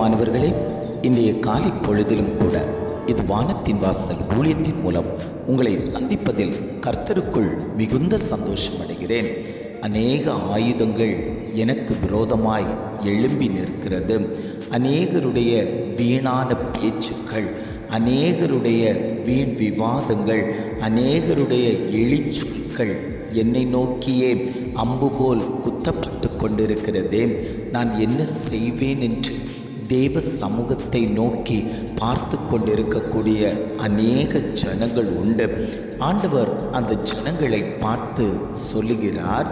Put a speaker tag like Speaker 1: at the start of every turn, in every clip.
Speaker 1: பிரியமானவர்களே, இன்றைய காலை பொழுதிலும் கூட இது வானத்தின் வாசல் ஊழியத்தின் மூலம் உங்களை சந்திப்பதில் கர்த்தருக்குள் மிகுந்த சந்தோஷம் அடைகிறேன். அநேக ஆயுதங்கள் எனக்கு விரோதமாய் எழும்பி நிற்கிறது. அநேகருடைய வீணான பேச்சுக்கள், அநேகருடைய வீண் விவாதங்கள், அநேகருடைய எளிச்சொற்கள் என்னை நோக்கியே அம்பு போல் குத்தப்பட்டு கொண்டிருக்கிறதே. நான் என்ன செய்வேன் என்று தேவ சமூகத்தை நோக்கி பார்த்து கொண்டிருக்கக்கூடிய அநேக ஜனங்கள் உண்டு. ஆண்டவர் அந்த ஜனங்களை பார்த்து சொல்லுகிறார்,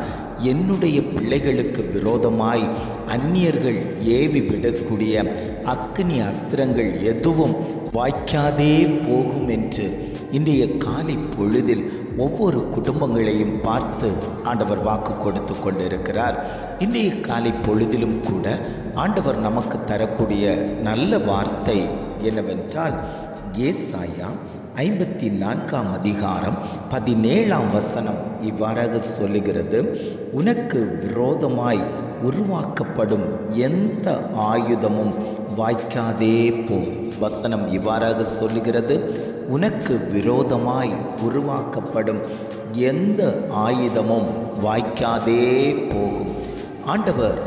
Speaker 1: என்னுடைய பிள்ளைகளுக்கு விரோதமாய் அந்நியர்கள் ஏவி விடக்கூடிய அக்கினி அஸ்திரங்கள் எதுவும் வாய்க்காதே போகும் என்று இன்றைய காலை பொழுதில் ஒவ்வொரு குடும்பங்களையும் பார்த்து ஆண்டவர் வாக்கு கொடுத்து கொண்டிருக்கிறார். இன்றைய காலை பொழுதிலும் கூட ஆண்டவர் நமக்கு தரக்கூடிய நல்ல வார்த்தை என்னவென்றால், ஏசாயா 54 அதிகாரம் 17 இவ்வாறாக சொல்லுகிறது, உனக்கு விரோதமாய் உருவாக்கப்படும் எந்த ஆயுதமும் வாய்க்காதே போ. வசனம் இவ்வாறாக சொல்லுகிறது, உனக்கு விரோதமாய் உருவாக்கப்படும் எந்த ஆயுதமும் வாய்க்காதே போகும். ஆண்டவர்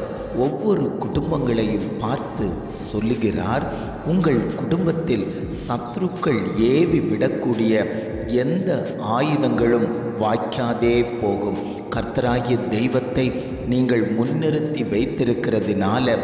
Speaker 1: ஒவ்வொரு குடும்பங்களையும் பார்த்து சொல்லுகிறார், உங்கள் குடும்பத்தில் சத்துருக்கள் ஏவி விடக்கூடிய எந்த ஆயுதங்களும் வாய்க்காதே போகும். கர்த்தராகிய தெய்வத்தை நீங்கள் முன்னிறுத்தி வைத்திருக்கிறதுனால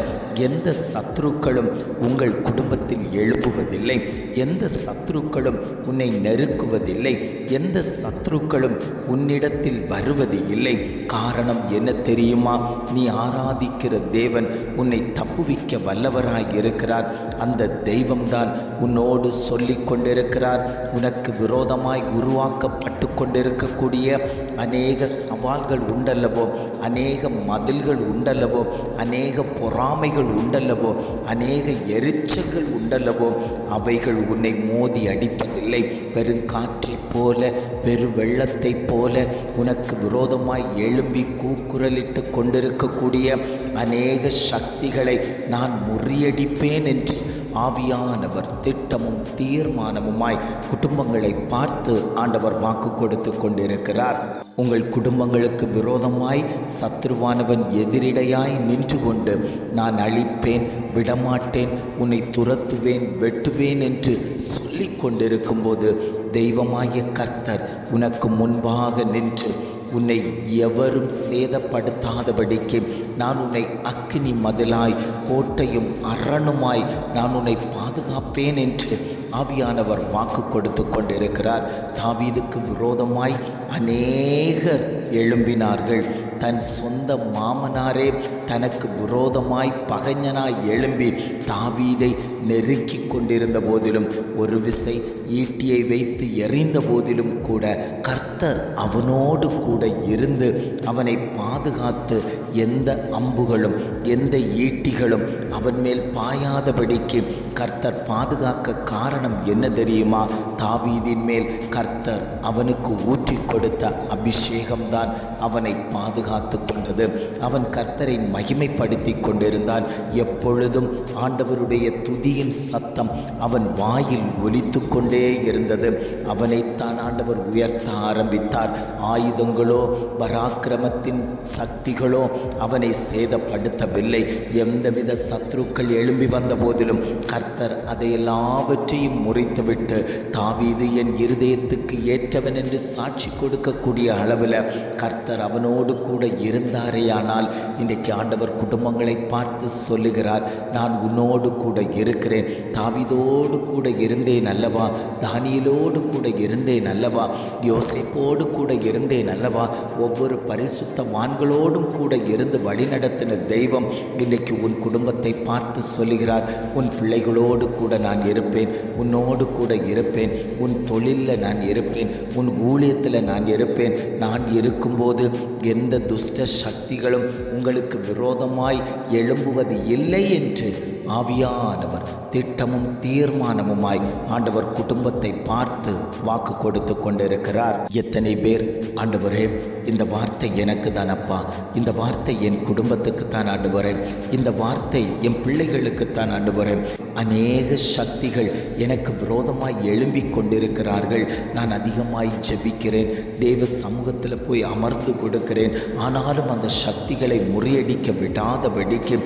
Speaker 1: எந்த சத்துருக்களும் உங்கள் குடும்பத்தில் எழுப்புவதில்லை, எந்த சத்துருக்களும் உன்னை நெருக்குவதில்லை, எந்த சத்துருக்களும் உன்னிடத்தில் வருவது இல்லை. காரணம் என்ன தெரியுமா? நீ ஆராதிக்கிற தேவன் உன்னை தப்புவிக்க வல்லவராய் இருக்கிறார். அந்த தெய்வம்தான் உன்னோடு சொல்லி கொண்டிருக்கிறார், உனக்கு விரோதமாய் உருவாக்கப்பட்டு கொண்டிருக்கக்கூடிய அநேக சவால்கள் உண்டல்லவோ, அநேக மதில்கள் உண்டல்லவோ, அநேக பொறாமைகள் உண்டல்லவோ, அநேக எரிச்சல்கள் உண்டல்லவோ, அவைகள் உன்னை மோதி அடிப்பதில்லை. பெருங்காற்றை போல, பெரு வெள்ளத்தை போல உனக்கு விரோதமாய் எழும்பி கூக்குரலிட்டு கொண்டிருக்கக்கூடிய அநேக சக்திகளை நான் முறியடிப்பேன் என்று ஆவியானவர் திட்டமும் தீர்மானமுமாய் குடும்பங்களை பார்த்து ஆண்டவர் வாக்கு கொடுத்து கொண்டிருக்கிறார். உங்கள் குடும்பங்களுக்கு விரோதமாய் சத்ருவானவன் எதிரிடையாய் நின்று கொண்டு, நான் அழிப்பேன், விடமாட்டேன், உன்னை துரத்துவேன், வெட்டுவேன் என்று சொல்லி கொண்டிருக்கும் போது தெய்வமாகிய கர்த்தர் உனக்கு முன்பாக நின்று உன்னை எவரும் சேதப்படுத்தாதபடிக்கு நான் உன்னை அக்கினி மதிலாய் கோட்டையும் அரணுமாய் நான் உன்னை பாதுகாப்பேன் என்று ஆவியானவர் வாக்கு கொடுத்து கொண்டிருக்கிறார். தாவீதுக்கு விரோதமாய் அநேகர் எழும்பினார்கள். தன் சொந்த மாமனாரே தனக்கு விரோதமாய் பகைஞனாய் எழும்பி தாவீதை நெருக்கி கொண்டிருந்த போதிலும், ஒரு விசை ஈட்டியை வைத்து எறிந்த போதிலும் கூட கர்த்தர் அவனோடு கூட இருந்து அவனை பாதுகாத்து எந்த அம்புகளும் எந்த ஈட்டிகளும் அவன் மேல் பாயாதபடிக்கு கர்த்தர் பாதுகாக்க காரணம் என்ன தெரியுமா? தாவீதின் மேல் கர்த்தர் அவனுக்கு ஊற்றி கொடுத்த அபிஷேகம்தான் அவனை பாதுகாத்து கொண்டது. அவன் கர்த்தரை மகிமைப்படுத்தி கொண்டிருந்தான். எப்பொழுதும் ஆண்டவருடைய துதியின் சத்தம் அவன் வாயில் ஒலித்து கொண்டே இருந்தது. அவனைத்தான் ஆண்டவர் உயர்த்த ஆரம்பித்தார். ஆயுதங்களோ பராக்கிரமத்தின் சக்திகளோ அவனை சேதப்படுத்தவில்லை. எந்தவித சத்ருக்கள் எழும்பி வந்த போதிலும் கர்த்தர் அதை எல்லாவற்றையும் முறித்துவிட்டு, தாவீது என் இருதயத்துக்கு ஏற்றவன் என்று சாட்சி கொடுக்கக்கூடிய அளவில் கர்த்தர் அவனோடு கூட இருந்தாரேயானால், இன்றைக்கு ஆண்டவர் குடும்பங்களை பார்த்து சொல்லுகிறார், நான் உன்னோடு கூட இருக்கிறேன். தாவீதோடு கூட இருந்தேன் அல்லவா? தானியேலோடு கூட இருந்தேன் அல்லவா? யோசேப்போடு கூட இருந்தேன் அல்லவா? ஒவ்வொரு பரிசுத்தவான்களோடும் கூட இருந்து வழிநடத்தின தெய்வம் இன்றைக்கு உன் குடும்பத்தை பார்த்து சொல்லுகிறார், உன் பிள்ளைகளோடு கூட நான் இருப்பேன், உன்னோடு கூட இருப்பேன், உன் தொழிலில் நான் இருப்பேன், உன் ஊழியத்தில் நான் இருப்பேன். நான் இருக்கும்போது எந்த துஷ்ட சக்திகளும் உங்களுக்கு விரோதமாய் எழும்புவது இல்லை என்று ஆவியானவர் திட்டமும் தீர்மானமுமாய் ஆண்டவர் குடும்பத்தை பார்த்து வாக்கு கொடுத்து கொண்டிருக்கிறார். எத்தனை பேர் ஆண்டவரே இந்த வார்த்தை எனக்கு தானப்பா, இந்த வார்த்தை என் குடும்பத்துக்கு தான் ஆண்டவரே, இந்த வார்த்தை என் பிள்ளைகளுக்கு தான் ஆண்டவரே, அநேக சக்திகள் எனக்கு விரோதமாய் எழும்பிக் கொண்டிருக்கிறார்கள், நான் அதிகமாய் ஜெபிக்கிறேன், தேவ சமூகத்தில் போய் அமர்ந்து கொடுக்கிறேன், ஆனாலும் அந்த சக்திகளை முறியடிக்க விடாதபடிக்கு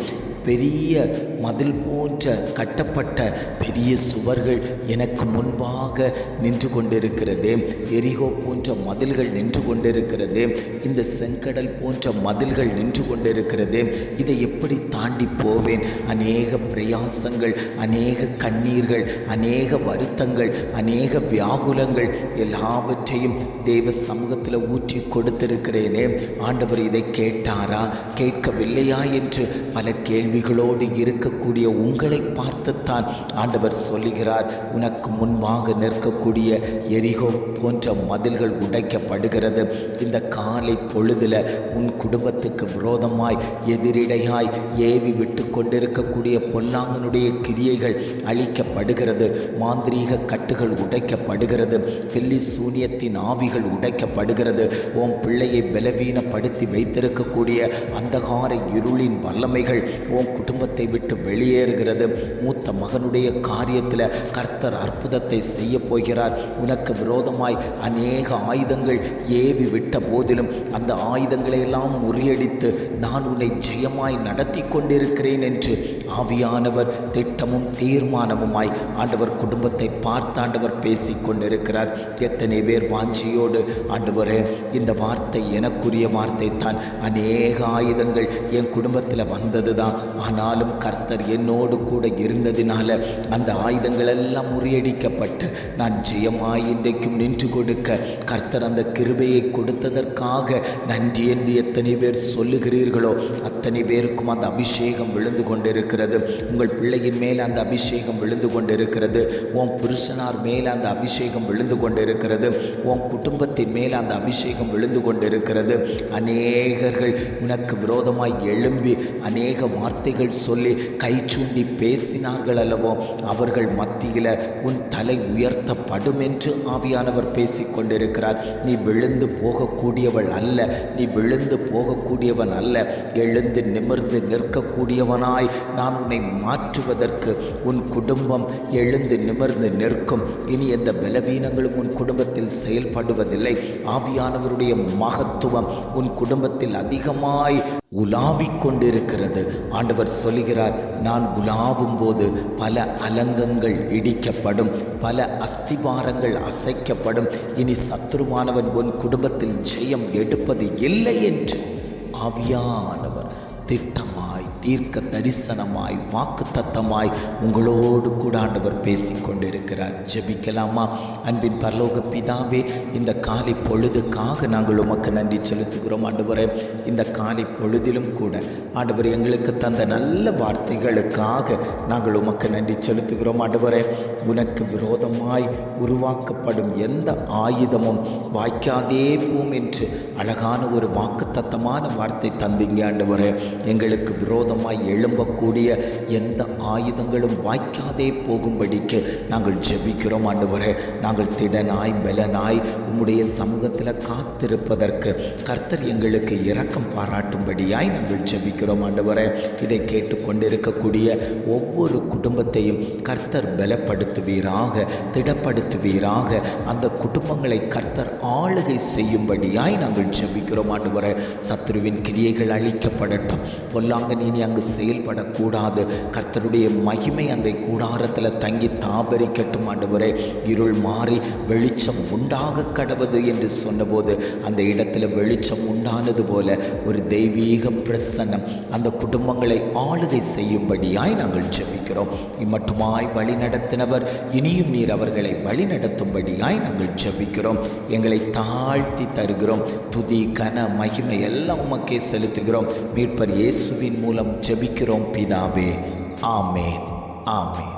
Speaker 1: பெரிய மதில் போன்ற கட்டப்பட்ட பெரிய சுவர்கள் எனக்கு முன்பாக நின்று கொண்டிருக்கிறதே, எரிகோ போன்ற மதில்கள் நின்று கொண்டிருக்கிறதே, இந்த செங்கடல் போன்ற மதில்கள் நின்று கொண்டிருக்கிறதே, இதை எப்படி தாண்டி போவேன்? அநேக பிரயாசங்கள், அநேக கண்ணீர்கள், அநேக வருத்தங்கள், அநேக வியாகுலங்கள் எல்லாவற்றையும் தேவ சமூகத்தில் ஊற்றி கொடுத்திருக்கிறேனே, ஆண்டவர் இதை கேட்டாரா கேட்கவில்லையா என்று பல கேள்விகளோடு இருக்கக்கூடிய உங்களை பார்த்துத்தான் ஆண்டவர் சொல்லுகிறார், உனக்கு முன்பாக நிற்கக்கூடிய எரிகோ போன்ற மதில்கள் உடைக்கப்படுகிறது. இந்த காலை பொழுதுல உன் குடும்பத்துக்கு விரோதமாய் எதிரிடையாய் ஏவி விட்டு கொண்டிருக்கக்கூடிய பொல்லாங்கனுடைய கிரியைகள் அழிக்கப்படுகிறது, மாந்திரீக கட்டுகள் உடைக்கப்படுகிறது, பில்லி சூனியத்தின் ஆவிகள் உடைக்கப்படுகிறது, உன் பிள்ளையை பலவீனப்படுத்தி வைத்திருக்கக்கூடிய அந்தகார இருளின் வல்லமைகள் உன் குடும்பத்தை விட்டு வெளியேறுகிறது. மூத்த மகனுடைய காரியத்தில் கர்த்தர் அற்புதத்தை செய்ய போகிறார். உனக்கு விரோதமாய் அநேக ஆயுதங்கள் ஏவி விட்ட போதிலும் அந்த ஆயுதங்களை எல்லாம் முறியடித்து நான் உன்னை ஜெயமாய் நடத்தி கொண்டிருக்கிறேன் என்று ஆவியானவர் திட்டமும் தீர்மானமுமாய் ஆண்டவர் குடும்பத்தை பார்த்து ஆண்டவர் பேசிக் கொண்டிருக்கிறார். எத்தனை பேர் வாஞ்சியோடு ஆண்டவரே இந்த வார்த்தை எனக்குரிய வார்த்தை தான், அநேக ஆயுதங்கள் என் குடும்பத்தில் வந்தது தான், ஆனாலும் கர்த்தர் என்னோடு கூட இருந்ததினால அந்த ஆயுதங்கள் எல்லாம் முறியடிக்கப்பட்டு நான் ஜெயமாய் இன்றைக்கும் நின்று கொடுக்க கர்த்தர் அந்த கிருபையை கொடுத்ததற்காக நன்றி என்று எத்தனை பேர் சொல்லுகிறீர்களோ அத்தனை பேருக்கும் அந்த அபிஷேகம் விழுந்து கொண்டிருக்கிறது. உங்கள் பிள்ளையின் மேல் அந்த அபிஷேகம் விழுந்து கொண்டிருக்கிறது, உன் புருஷனார் மேல் அந்த அபிஷேகம் விழுந்து கொண்டிருக்கிறது, உன் குடும்பத்தின் மேல் அந்த அபிஷேகம் விழுந்து கொண்டிருக்கிறது. அநேகர்கள் உனக்கு விரோதமாய் எழும்பி அநேக வார்த்தைகள் சொல்லி கை சூண்டி பேசினார்கள் அல்லவோ, அவர்கள் மத்தியில் உன் தலை உயர்த்தப்படும் என்று ஆவியானவர் பேசிக் கொண்டிருக்கிறார். நீ விழுந்து போகக்கூடியவள் அல்ல, நீ விழுந்து போகக்கூடியவன் அல்ல, எழுந்து நிமிர்ந்து நிற்கக்கூடியவனாய் நான் உன்னை மாற்றுவதற்கு உன் குடும்பம் எழுந்து நிமிர்ந்து நிற்கும். இனி எந்த பலவீனங்களும் உன் குடும்பத்தில் செயல்படுவதில்லை. ஆவியானவருடைய மகத்துவம் உன் குடும்பத்தில் அதிகமாய் உலாவிக் கொண்டிருக்கிறது. ஆண்டவர் சொல்லுகிறார், நான் உலாவும் போது பல அலங்கங்கள் இடிக்கப்படும், பல அஸ்திபாரங்கள் அசைக்கப்படும், இனி சத்துருவானவன் உன் குடும்பத்தில் ஜெயம் எடுப்பது இல்லை என்று ஆவியானவர் திட்டமாய் தீர்க்க தரிசனமாய் வாக்கு தத்தமாய் உங்களோடு கூட ஆண்டவர் பேசிக்கொண்டிருக்கிறார். ஜெபிக்கலாமா? அன்பின் பரலோக பிதாவே, இந்த காலை பொழுதுக்காக நாங்கள் உமக்கு நன்றி செலுத்துகிறோம். ஆண்டவரே, இந்த காலை பொழுதிலும் கூட ஆண்டவர் எங்களுக்கு தந்த நல்ல வார்த்தைகளுக்காக நாங்கள் உமக்கு நன்றி செலுத்துகிறோம். ஆண்டவரே, உனக்கு விரோதமாய் உருவாக்கப்படும் எந்த ஆயுதமும் வாய்க்காதே போம் என்று அழகான ஒரு வாக்கு தத்தமான வார்த்தை தந்தீங்க. ஆண்டவரே, எங்களுக்கு விரோதமாய் எழும்பக்கூடிய எந்த ஆயுதங்களும் வாய்க்காதே போகும்படிக்கு நாங்கள் ஜெபிக்கிறோம். ஆண்டவரே, நாங்கள் திடனாய் பலனாய் உம்முடைய சமூகத்தில் காத்திருப்பதற்கு கர்த்தர் எங்களுக்கு இரக்கம் பாராட்டும்படியாய் நாங்கள் ஜெபிக்கிறோம். ஆண்டவரே, இதை கேட்டுக்கொண்டிருக்கக்கூடிய ஒவ்வொரு குடும்பத்தையும் கர்த்தர் பலப்படுத்துவீராக, திடப்படுத்துவீராக, அந்த குடும்பங்களை கர்த்தர் ஆளுகை செய்யும்படியாய் நாங்கள் ஜெபிக்கிறோம். ஆண்டவரே, சத்துருவின் கிரியைகள் அழிக்கப்படட்டும், பொல்லாங்கன் இனி அங்கு செயல்படக்கூடாது, கர்த்தருடைய மகிமை அந்த கூடாரத்தில் தங்கி தாபரிக்கட்டும். ஆண்டவரே, இருள் மாறி வெளிச்சம் உண்டாக கடவுது என்று சொன்னபோது அந்த இடத்துல வெளிச்சம் உண்டானது போல ஒரு தெய்வீக பிரசன்னம் அந்த குடும்பங்களை ஆளுகை செய்யும்படியாய் நாங்கள் ஜெபிக்கிறோம். இம்மட்டுமாய் வழி நடத்தினவர் இனியும் நீர் அவர்களை வழி நடத்தும்படியாய் நாங்கள் ஜெபிக்கிறோம். எங்களை தாழ்த்தி தருகிறோம். துதி கன மகிமை எல்லாம் உமக்கே செலுத்துகிறோம். மீட்பர் இயேசுவின் மூலம் ஜெபிக்கிறோம் பிதாவே. ஆமென், ஆமென்.